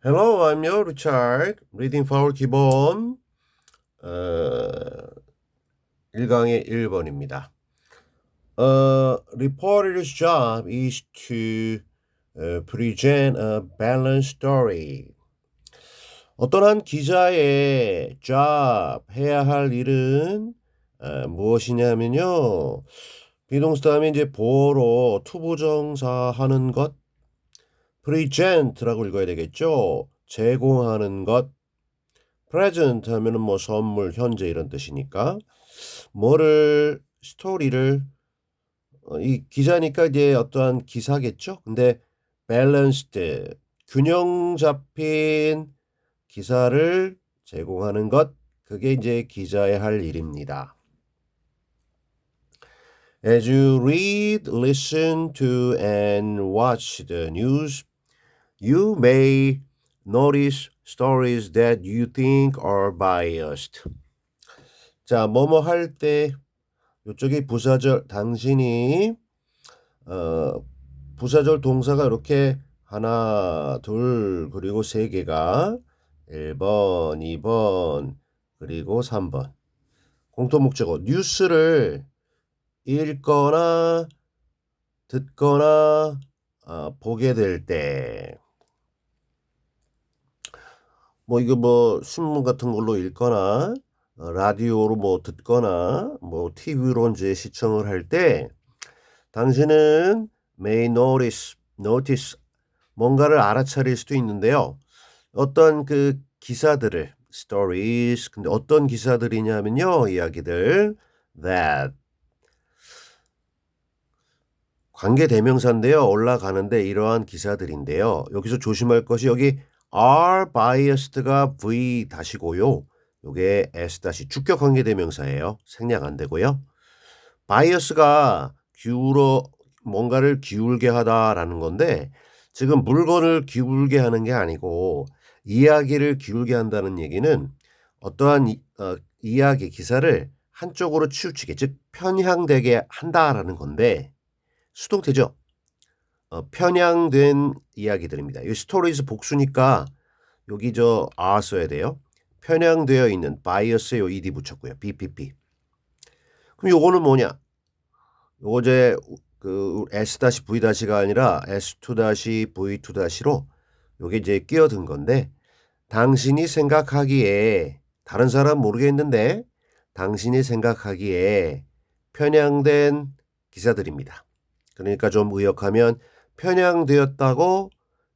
Hello, I'm your Richard. Reading for 기본 1강의 1번입니다. A reporter's job is to present a balanced story. 어떤 한 기자의 job, 해야 할 일은 무엇이냐면요. 비동사 다음에 이제 보어로 투부정사 하는 것, present라고 읽어야 되겠죠. 제공하는 것, present 하면은 뭐 선물, 현재 이런 뜻이니까 스토리를 이 기자니까 이제 어떠한 기사겠죠. 근데 balanced 균형 잡힌 기사를 제공하는 것 그게 이제 기자의 할 일입니다. As you read, listen to and watch the news, you may notice stories that you think are biased. 자, 뭐뭐 할 때 이쪽이 부사절 당신이 부사절 동사가 이렇게 하나, 둘, 그리고 세 개가 1번, 2번, 그리고 3번. 공통 목적어 뉴스를 읽거나 듣거나 보게 될 때 뭐 이거 뭐 신문 같은 걸로 읽거나 라디오로 뭐 듣거나 뭐 TV로 이제 시청을 할 때 당신은 may notice 뭔가를 알아차릴 수도 있는데요. 어떤 그 기사들을 stories 근데 어떤 기사들이냐면요. 이야기들 that 관계 대명사인데요. 올라가는데 이러한 기사들인데요. 여기서 조심할 것이 여기 are biased가 V 다시고요. 요게 S 다시 주격 관계 대명사예요. 생략 안 되고요. bias가 뭔가를 기울게 하다라는 건데 지금 물건을 기울게 하는 게 아니고 이야기를 기울게 한다는 얘기는 어떠한 이야기 기사를 한쪽으로 치우치게 즉 편향되게 한다라는 건데 수동태죠. 편향된 이야기들입니다. 이 스토리즈 복수니까 여기 써야 돼요. 편향되어 있는 bias에 요 ed 붙였고요. BPP. 그럼 요거는 뭐냐? 요거 이제 그 S-V-가 아니라 S2-V2-로 요게 이제 끼어든 건데 당신이 생각하기에 다른 사람 모르겠는데 당신이 생각하기에 편향된 기사들입니다. 그러니까 좀 의역하면 편향되었다고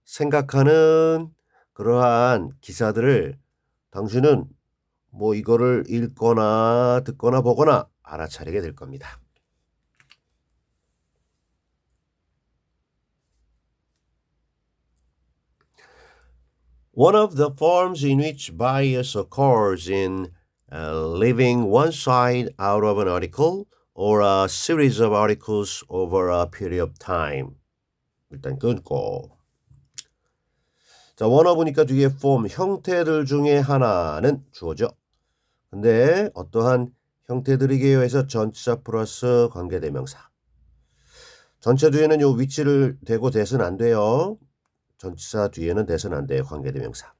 생각하는 그러한 기사들을 당신은 뭐 이거를 읽거나 듣거나 보거나 알아차리게 될 겁니다. One of the forms in which bias occurs in leaving one side out of an article or a series of articles over a period of time. 일단 끊고. 자, 원어보니까 뒤에 form, 형태들 중에 하나는 주어죠. 근데 어떠한 형태들이게요 해서 전치사 플러스 관계대명사. 전체 뒤에는 요 위치를 대고 대서는 안 돼요. 전치사 뒤에는 대서는 안 돼요. 관계대명사.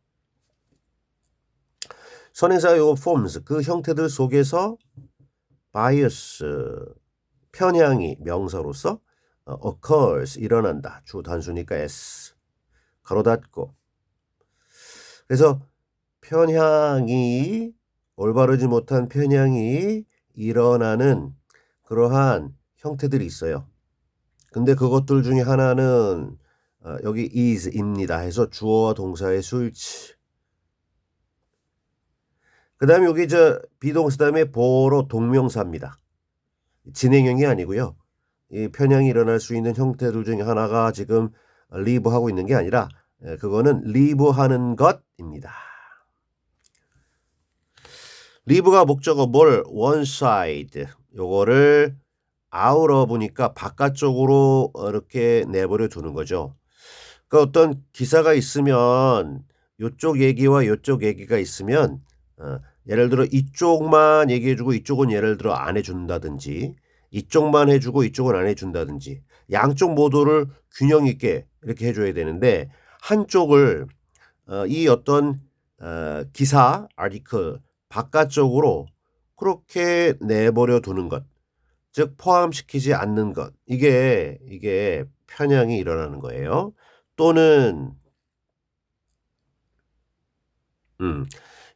선행사 요 forms 그 형태들 속에서 bias 편향이 명사로서 occurs 일어난다. 주 단수니까 s 가로 닫고 그래서 편향이 올바르지 못한 편향이 일어나는 그러한 형태들이 있어요. 근데 그것들 중에 하나는 여기 is입니다. 해서 주어와 동사의 수일치. 그 다음에 여기 비동사 다음에 보로 동명사입니다. 진행형이 아니고요. 이 편향이 일어날 수 있는 형태들 중에 하나가 지금 리브하고 있는 게 아니라 그거는 리브하는 것입니다. 리브가 목적어 one side 요거를 out of니까 바깥쪽으로 이렇게 내버려 두는 거죠. 그러니까 어떤 기사가 있으면 요쪽 얘기와 요쪽 얘기가 있으면 예를 들어 이쪽만 얘기해주고 이쪽은 예를 들어 안 해준다든지 이쪽만 해주고 이쪽은 안 해준다든지 양쪽 모두를 균형 있게 이렇게 해줘야 되는데 한쪽을 이 어떤 기사, 아티클 바깥쪽으로 그렇게 내버려 두는 것, 즉 포함시키지 않는 것, 이게 편향이 일어나는 거예요. 또는 음,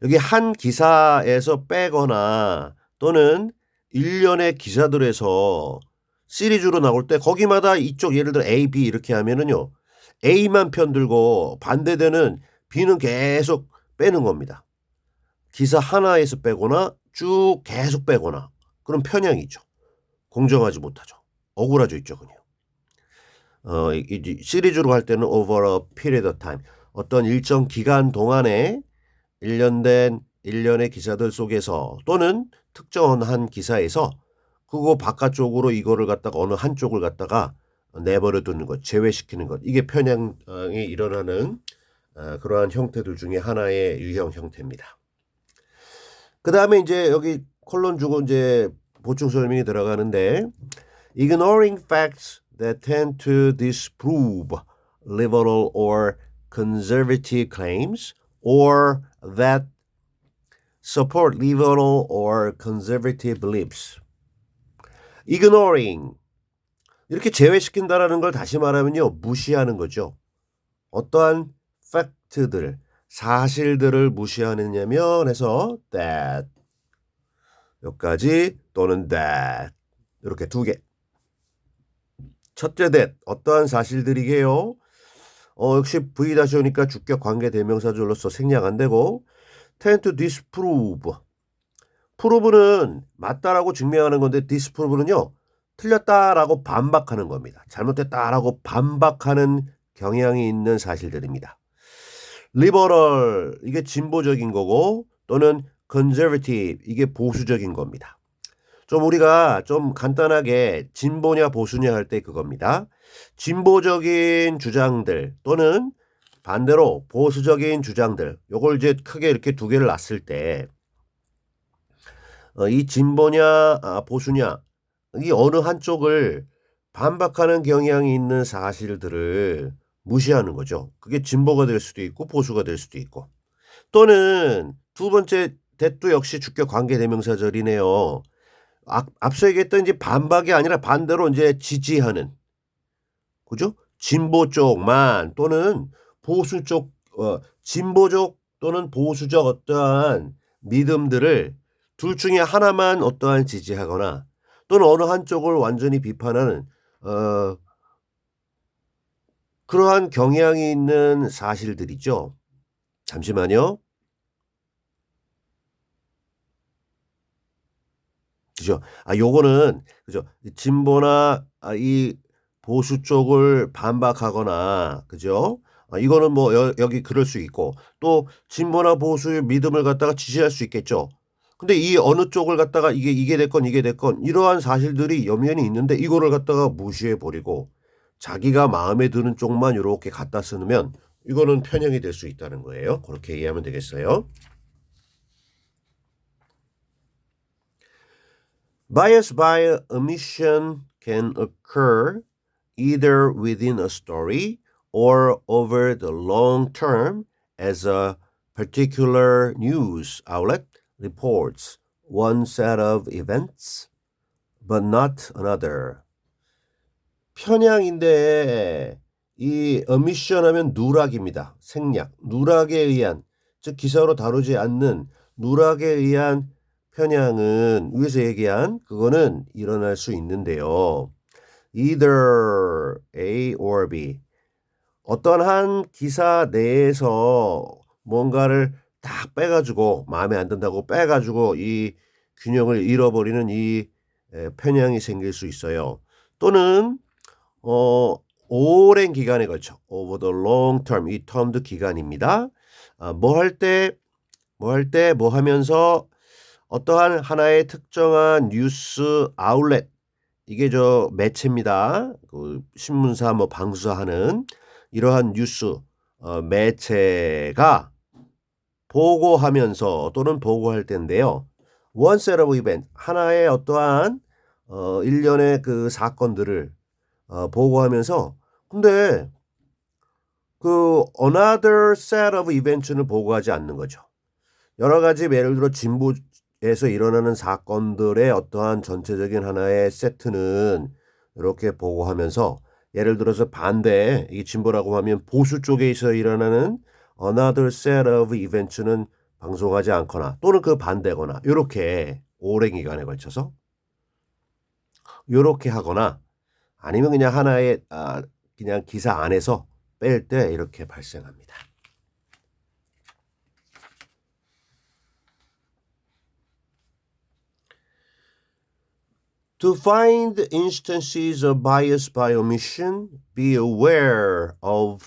여기 한 기사에서 빼거나 또는 일련의 기사들에서 시리즈로 나올 때 거기마다 이쪽 예를 들어 A, B 이렇게 하면은요. A만 편들고 반대되는 B는 계속 빼는 겁니다. 기사 하나에서 빼거나 쭉 계속 빼거나 그런 편향이죠. 공정하지 못하죠. 억울하죠, 이쪽은요. 이 시리즈로 할 때는 over a period of time. 어떤 일정 기간 동안에 일련의 기사들 속에서 또는 특정한 기사에서 그거 바깥쪽으로 이거를 갖다가 어느 한쪽을 갖다가 내버려 두는 것, 제외시키는 것. 이게 편향이 일어나는 그러한 형태들 중에 하나의 유형 형태입니다. 그 다음에 이제 여기 콜론 주고 이제 보충 설명이 들어가는데 ignoring facts that tend to disprove liberal or conservative claims or that support liberal or conservative beliefs. ignoring 이렇게 제외시킨다라는 걸 다시 말하면요. 무시하는 거죠. 어떠한 팩트들, 사실들을 무시하느냐면 해서 that 여기까지 또는 that 이렇게 두 개. 첫째 that 어떠한 사실들이게요. 역시 V 다시 오니까 주격 관계 대명사절로서 생략 안 되고 tend to disprove. prove는 맞다라고 증명하는 건데 disprove는요. 틀렸다라고 반박하는 겁니다. 잘못됐다라고 반박하는 경향이 있는 사실들입니다. liberal 이게 진보적인 거고 또는 conservative 이게 보수적인 겁니다. 좀 우리가 좀 간단하게 진보냐 보수냐 할 때 그겁니다. 진보적인 주장들 또는 반대로 보수적인 주장들 요걸 이제 크게 이렇게 두 개를 놨을 때 이 진보냐 보수냐 이 어느 한쪽을 반박하는 경향이 있는 사실들을 무시하는 거죠. 그게 진보가 될 수도 있고 보수가 될 수도 있고 또는 두 번째 대도 역시 주격 관계 대명사절이네요. 앞서 얘기했던 이제 반박이 아니라 반대로 이제 지지하는 그죠? 진보 쪽만 또는 보수 쪽 진보적 또는 보수적 어떠한 믿음들을 둘 중에 하나만 어떠한 지지하거나 또는 어느 한쪽을 완전히 비판하는 그러한 경향이 있는 사실들이죠. 잠시만요. 그죠? 요거는 그죠? 진보나 이 보수 쪽을 반박하거나 그죠? 이거는 뭐 여기 그럴 수 있고 또 진보나 보수의 믿음을 갖다가 지지할 수 있겠죠. 근데 이 어느 쪽을 갖다가 이게 됐건 이게 됐건 이러한 사실들이 염려이 있는데 이거를 갖다가 무시해 버리고 자기가 마음에 드는 쪽만 이렇게 갖다 쓰면 이거는 편향이 될 수 있다는 거예요. 그렇게 이해하면 되겠어요. Bias by omission can occur either within a story or over the long term as a particular news outlet reports one set of events but not another. 편향인데 이 omission 하면 누락입니다. 생략. 누락에 의한 즉 기사로 다루지 않는 누락에 의한 편향은 위에서 얘기한 그거는 일어날 수 있는데요. Either A or B. 어떤 한 기사 내에서 뭔가를 딱 빼가지고 마음에 안 든다고 빼가지고 이 균형을 잃어버리는 이 편향이 생길 수 있어요. 또는 오랜 기간에 걸쳐 over the long term 이 텀도 기간입니다. 뭐 하면서 어떠한 하나의 특정한 뉴스 아울렛 이게 저 매체입니다. 그 신문사 뭐 방수사 하는 이러한 뉴스 매체가 보고하면서 또는 보고할 때인데요. one set of event 하나의 어떠한 일련의 그 사건들을 보고하면서 근데 그 another set of events는 보고하지 않는 거죠. 여러 가지 예를 들어 진보에서 일어나는 사건들의 어떠한 전체적인 하나의 세트는 이렇게 보고하면서 예를 들어서 반대 이게 진보라고 하면 보수 쪽에서 일어나는 another set of events는 방송하지 않거나 또는 그 반대거나 이렇게 오랜 기간에 걸쳐서 이렇게 하거나 아니면 그냥 하나의 그냥 기사 안에서 뺄 때 이렇게 발생합니다. To find instances of bias by omission, be aware of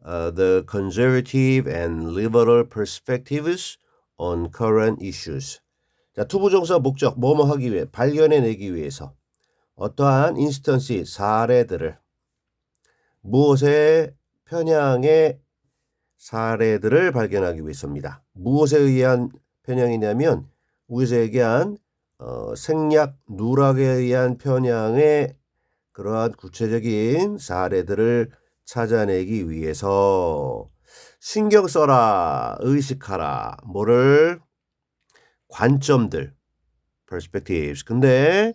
the conservative and liberal perspectives on current issues. 자, 투부정사 목적, 뭐뭐 하기 위해, 발견해내기 위해서 어떠한 인스턴시, 사례들을 무엇의 편향의 사례들을 발견하기 위해서입니다. 무엇에 의한 편향이냐면 위에서 얘기한 생략, 누락에 의한 편향의 그러한 구체적인 사례들을 찾아내기 위해서 신경 써라, 의식하라, 뭐를 관점들, perspectives. 근데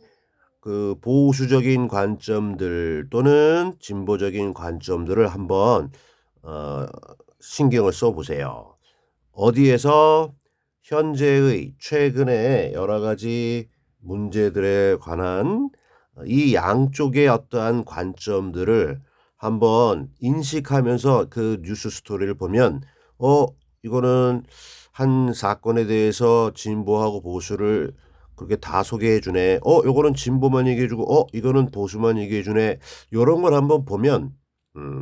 그 보수적인 관점들 또는 진보적인 관점들을 한번 신경을 써보세요. 어디에서 현재의 최근의 여러 가지 문제들에 관한 이 양쪽의 어떠한 관점들을 한번 인식하면서 그 뉴스 스토리를 보면 이거는 한 사건에 대해서 진보하고 보수를 그렇게 다 소개해 주네. 요거는 진보만 얘기해 주고 이거는 보수만 얘기해 주네. 요런 걸 한번 보면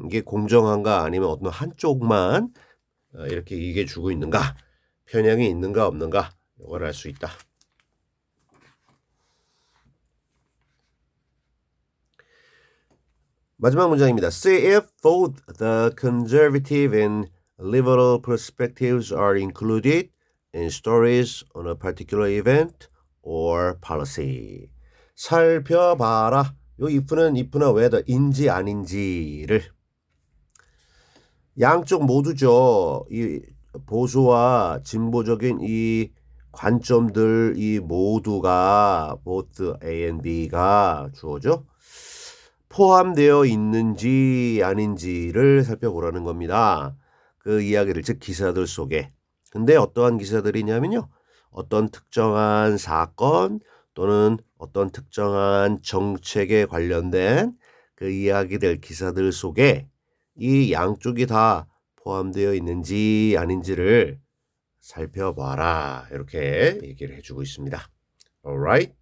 이게 공정한가 아니면 어떤 한쪽만 이렇게 얘기해 주고 있는가? 편향이 있는가 없는가? 이걸 알 수 있다. 마지막 문장입니다. See if both the conservative and liberal perspectives are included in stories on a particular event or policy. 살펴봐라. 요 if는 whether인지 아닌지를 양쪽 모두죠. 이 보수와 진보적인 이 관점들 이 모두가 both A and B가 주어죠. 포함되어 있는지 아닌지를 살펴보라는 겁니다. 그 이야기를 즉 기사들 속에. 근데 어떠한 기사들이냐면요. 어떤 특정한 사건 또는 어떤 특정한 정책에 관련된 그 이야기들 기사들 속에 이 양쪽이 다 포함되어 있는지 아닌지를 살펴봐라. 이렇게 얘기를 해주고 있습니다. Alright?